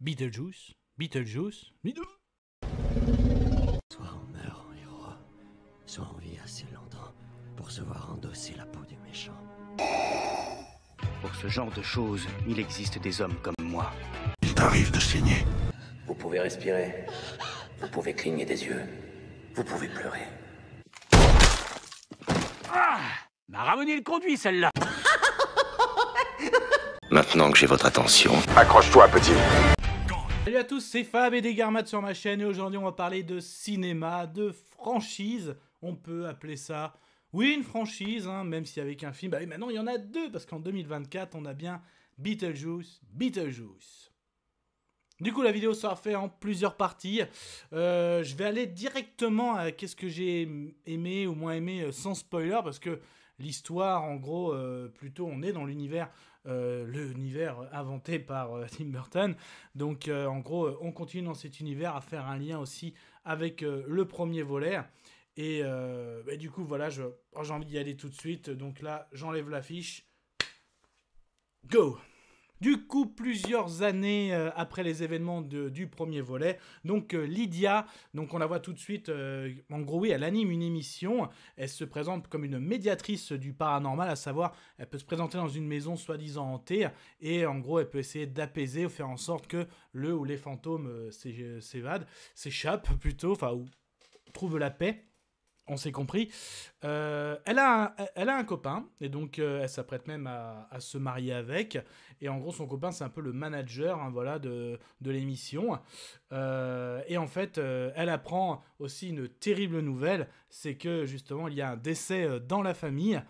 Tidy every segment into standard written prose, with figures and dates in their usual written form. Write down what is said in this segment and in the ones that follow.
Beetlejuice, Beetlejuice, Soit on meurt en héros, soit on vit assez longtemps pour se voir endosser la peau du méchant. Pour ce genre de choses, il existe des hommes comme moi. Il t'arrive de saigner. Vous pouvez respirer, vous pouvez cligner des yeux, vous pouvez pleurer. Ah, m'a ramené le conduit celle-là. Maintenant que j'ai votre attention, accroche-toi, petit. Salut à tous, c'est Fab et Desgarmat sur ma chaîne et aujourd'hui on va parler de cinéma, de franchise, on peut appeler ça, oui une franchise, hein, même si avec un film, bah maintenant il y en a deux parce qu'en 2024 on a bien Beetlejuice. Du coup la vidéo sera faite en plusieurs parties, je vais aller directement à qu'est-ce que j'ai aimé ou moins aimé sans spoiler parce que l'histoire en gros, plutôt on est dans l'univers inventé par Tim Burton. Donc en gros, on continue dans cet univers à faire un lien aussi avec le premier volet. Et du coup, voilà, j'ai envie d'y aller tout de suite. Donc là, j'enlève l'affiche. Go! Du coup, plusieurs années après les événements du premier volet, donc Lydia, donc on la voit tout de suite, en gros oui, elle anime une émission, elle se présente comme une médiatrice du paranormal, à savoir, elle peut se présenter dans une maison soi-disant hantée, et en gros, elle peut essayer d'apaiser ou faire en sorte que le ou les fantômes s'échappent plutôt, enfin, ou trouvent la paix. On s'est compris. Elle a un copain, et donc elle s'apprête même à se marier avec. Et en gros, son copain, c'est un peu le manager voilà, de l'émission. Et en fait, elle apprend aussi une terrible nouvelle, c'est que justement, il y a un décès dans la famille.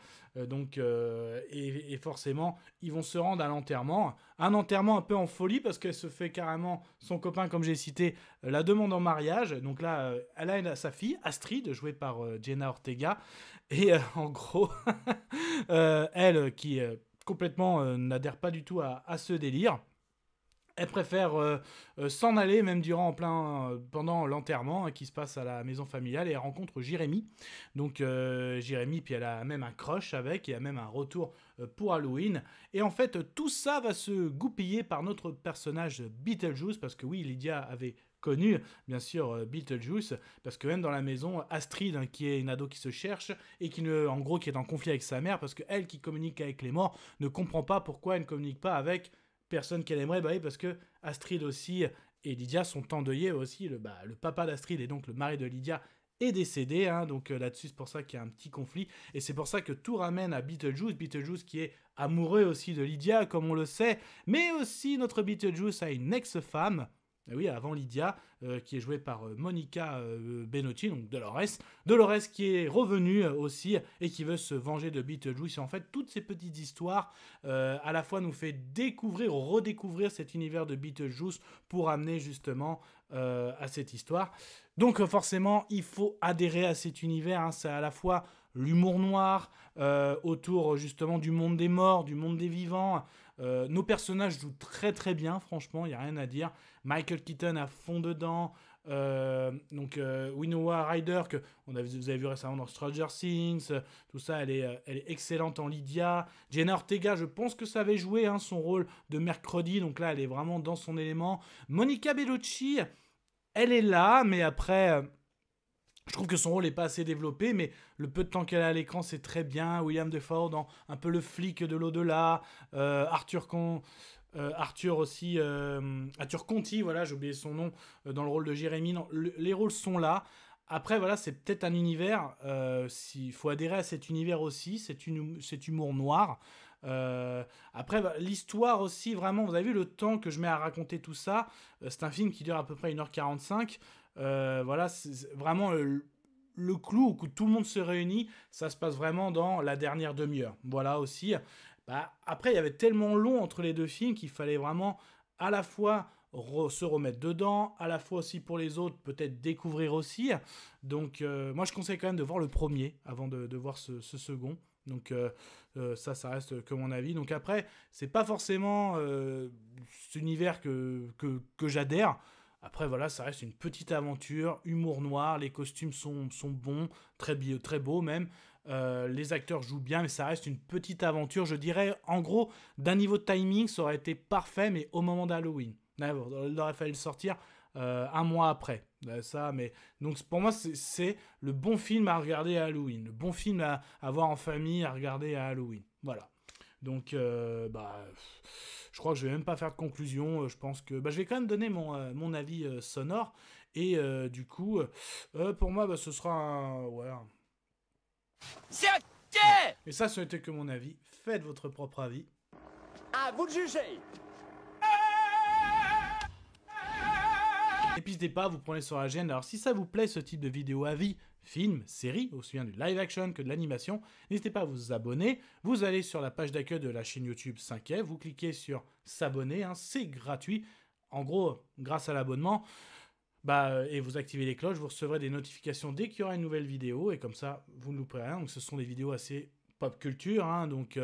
Et forcément, ils vont se rendre à l'enterrement. Un enterrement un peu en folie parce qu'elle se fait carrément, son copain, comme j'ai cité, la demande en mariage. Donc là, elle a sa fille, Astrid, jouée par Jenna Ortega. Et en gros, elle qui complètement n'adhère pas du tout à ce délire. Elle préfère s'en aller, même pendant l'enterrement qui se passe à la maison familiale, et elle rencontre Jérémy. Donc Jérémy, puis elle a même un crush avec, et elle a même un retour pour Halloween. Et en fait, tout ça va se goupiller par notre personnage Beetlejuice, parce que oui, Lydia avait connu, bien sûr, Beetlejuice, parce que même dans la maison, Astrid, hein, qui est une ado qui se cherche, et qui est en conflit avec sa mère, parce qu'elle qui communique avec les morts, ne comprend pas pourquoi elle ne communique pas avec personne qu'elle aimerait, bah oui, parce que Astrid aussi et Lydia sont endeuillés aussi. Le papa d'Astrid et donc le mari de Lydia est décédé, hein, donc là-dessus c'est pour ça qu'il y a un petit conflit, et c'est pour ça que tout ramène à Beetlejuice qui est amoureux aussi de Lydia, comme on le sait, mais aussi notre Beetlejuice a une ex-femme. Oui, avant Lydia, qui est jouée par Monica Bellucci, donc Dolores qui est revenue aussi et qui veut se venger de Beetlejuice. Et en fait, toutes ces petites histoires, à la fois nous fait découvrir ou redécouvrir cet univers de Beetlejuice pour amener justement à cette histoire. Donc forcément, il faut adhérer à cet univers, hein. C'est à la fois l'humour noir autour justement du monde des morts, du monde des vivants. Nos personnages jouent très très bien, franchement, il n'y a rien à dire. Michael Keaton à fond dedans. Winona Ryder, que vous avez vu récemment dans Stranger Things, tout ça, elle est excellente en Lydia. Jenna Ortega, je pense que ça avait joué, hein, son rôle de mercredi, donc là elle est vraiment dans son élément. Monica Bellucci, elle est là, mais après... je trouve que son rôle n'est pas assez développé, mais le peu de temps qu'elle a à l'écran, c'est très bien. William Dafoe dans un peu le flic de l'au-delà. Arthur Conti, voilà, j'ai oublié son nom, dans le rôle de Jérémy. Non, les rôles sont là. Après, voilà, c'est peut-être un univers. Il faut adhérer à cet univers aussi, cet humour noir. Après, l'histoire aussi, vraiment, vous avez vu le temps que je mets à raconter tout ça. C'est un film qui dure à peu près 1h45. Voilà, c'est vraiment le clou où tout le monde se réunit, ça se passe vraiment dans la dernière demi-heure. Voilà aussi. Après, il y avait tellement long entre les deux films qu'il fallait vraiment à la fois se remettre dedans, à la fois aussi pour les autres, peut-être découvrir aussi. Donc, moi, je conseille quand même de voir le premier avant de voir ce second. Donc, ça reste que mon avis. Donc après, c'est pas forcément cet univers que j'adhère. Après, voilà, ça reste une petite aventure, humour noir, les costumes sont bons, très beaux même. Les acteurs jouent bien, mais ça reste une petite aventure. Je dirais, en gros, d'un niveau de timing, ça aurait été parfait, mais au moment d'Halloween. Il aurait fallu le sortir un mois après. Ça, mais donc pour moi, c'est le bon film à regarder à Halloween. Le bon film à voir en famille, à regarder à Halloween. Voilà. Donc, je crois que je vais même pas faire de conclusion. Je pense que je vais quand même donner mon avis sonore. Et du coup, pour moi, ce sera un... Ouais, C'est ok. Et ça, ce n'était que mon avis. Faites votre propre avis. À vous de juger. Et puis n'hésitez pas, vous prenez sur la chaîne. Alors si ça vous plaît ce type de vidéo avis, film, série, aussi bien du live action que de l'animation, n'hésitez pas à vous abonner. Vous allez sur la page d'accueil de la chaîne YouTube 5F, vous cliquez sur s'abonner, c'est gratuit. En gros, grâce à l'abonnement, et vous activez les cloches, vous recevrez des notifications dès qu'il y aura une nouvelle vidéo, et comme ça, vous ne louperez rien. Donc ce sont des vidéos assez pop culture, donc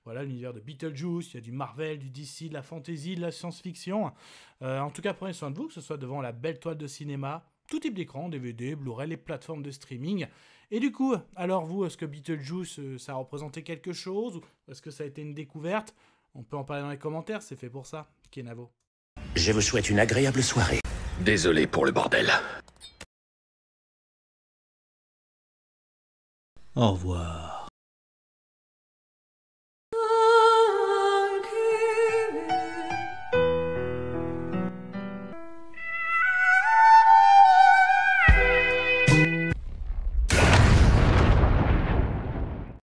voilà, l'univers de Beetlejuice, il y a du Marvel, du DC, de la fantasy, de la science-fiction. En tout cas, prenez soin de vous, que ce soit devant la belle toile de cinéma, tout type d'écran, DVD, Blu-ray, les plateformes de streaming. Et du coup, alors vous, est-ce que Beetlejuice, ça a représenté quelque chose, ou est-ce que ça a été une découverte? On peut en parler dans les commentaires, c'est fait pour ça. Kenavo. Je vous souhaite une agréable soirée. Désolé pour le bordel. Au revoir.